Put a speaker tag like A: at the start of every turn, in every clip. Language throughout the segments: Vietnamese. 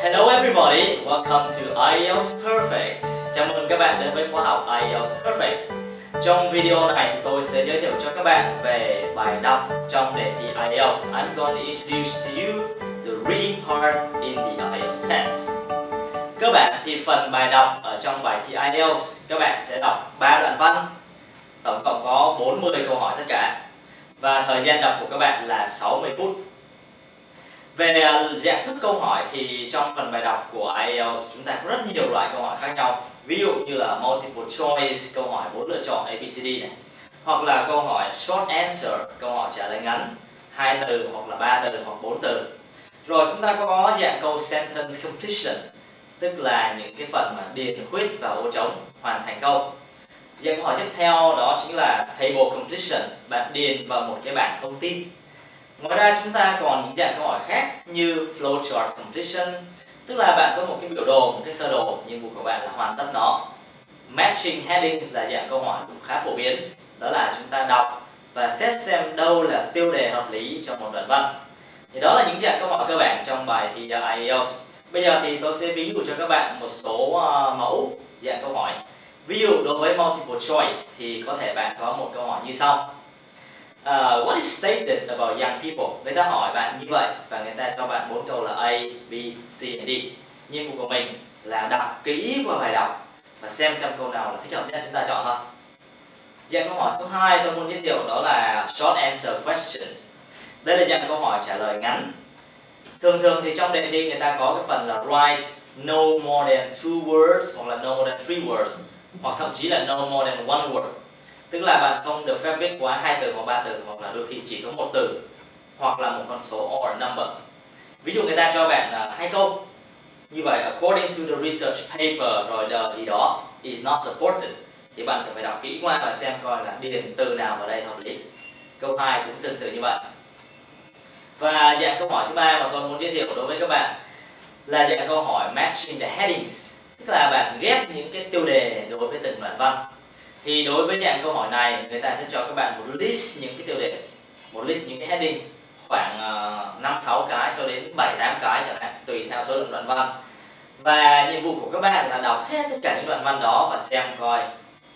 A: Hello everybody, welcome to IELTS Perfect. Chào mừng các bạn đến với khóa học IELTS Perfect. Trong video này thì tôi sẽ giới thiệu cho các bạn về bài đọc trong đề thi IELTS. I'm going to introduce to you the reading part in the IELTS test. Các bạn thì phần bài đọc ở trong bài thi IELTS, các bạn sẽ đọc 3 đoạn văn, tổng cộng có 40 câu hỏi tất cả. Và thời gian đọc của các bạn là 60 phút. Về dạng thức câu hỏi thì trong phần bài đọc của IELTS chúng ta có rất nhiều loại câu hỏi khác nhau. Ví dụ như là multiple choice, câu hỏi 4 lựa chọn ABCD này. Hoặc là câu hỏi short answer, câu hỏi trả lời ngắn, 2 từ hoặc là 3 từ hoặc 4 từ. Rồi chúng ta có dạng câu sentence completion, tức là những cái phần mà điền khuyết vào ô trống, hoàn thành câu. Dạng câu hỏi tiếp theo đó chính là table completion, bạn điền vào một cái bảng thông tin. Ngoài ra chúng ta còn những dạng câu hỏi khác như flowchart completion, tức là bạn có một cái biểu đồ, một cái sơ đồ, nhiệm vụ của bạn là hoàn tất nó. Matching headings là dạng câu hỏi cũng khá phổ biến, đó là chúng ta đọc và xét xem đâu là tiêu đề hợp lý trong một đoạn văn. Thì đó là những dạng câu hỏi cơ bản trong bài thi IELTS. Bây giờ thì tôi sẽ ví dụ cho các bạn một số mẫu dạng câu hỏi. Ví dụ đối với multiple choice thì có thể bạn có một câu hỏi như sau. What is stated about young people? Người ta hỏi bạn như vậy và người ta cho bạn 4 câu là A, B, C and D. Nhiệm vụ của mình là đọc kỹ qua bài đọc và xem câu nào là thích hợp nhất chúng ta chọn thôi. Dạng câu hỏi số 2 tôi muốn giới thiệu đó là short answer questions. Đây là dạng câu hỏi trả lời ngắn. Thường thì trong đề thi người ta có cái phần là write no more than 2 words hoặc là no more than 3 words hoặc thậm chí là no more than 1 word. Tức là bạn không được phép viết quá 2 từ hoặc 3 từ hoặc là đôi khi chỉ có 1 từ hoặc là một con số or number. Ví dụ người ta cho bạn 2 câu như vậy, according to the research paper rồi gì đó is not supported, thì bạn cần phải đọc kỹ qua và xem coi là điền từ nào vào đây hợp lý. Câu 2 cũng tương tự như vậy. Và dạng câu hỏi thứ ba mà tôi muốn giới thiệu đối với các bạn là dạng câu hỏi matching the headings, tức là bạn ghép những cái tiêu đề đối với từng đoạn văn. Thì đối với dạng câu hỏi này, người ta sẽ cho các bạn một list những cái tiêu đề, một list những cái heading khoảng 5-6 cái cho đến 7-8 cái chẳng hạn, tùy theo số lượng đoạn văn. Và nhiệm vụ của các bạn là đọc hết tất cả những đoạn văn đó và xem coi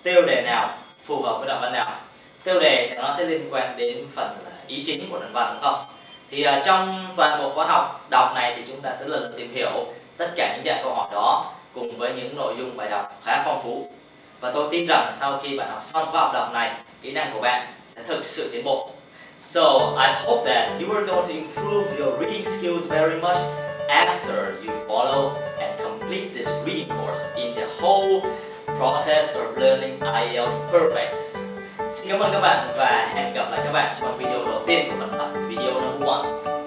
A: tiêu đề nào phù hợp với đoạn văn nào. Tiêu đề thì nó sẽ liên quan đến phần là ý chính của đoạn văn, đúng không? Thì trong toàn bộ khóa học đọc này thì chúng ta sẽ lần lượt tìm hiểu tất cả những dạng câu hỏi đó cùng với những nội dung bài đọc khá phong phú. Và tôi tin rằng sau khi bạn học xong khóa học đọc này, kỹ năng của bạn sẽ thực sự tiến bộ. So, I hope that you are going to improve your reading skills very much after you follow and complete this reading course in the whole process of learning IELTS Perfect. Xin cảm ơn các bạn và hẹn gặp lại các bạn trong video đầu tiên của phần 1, video number 1.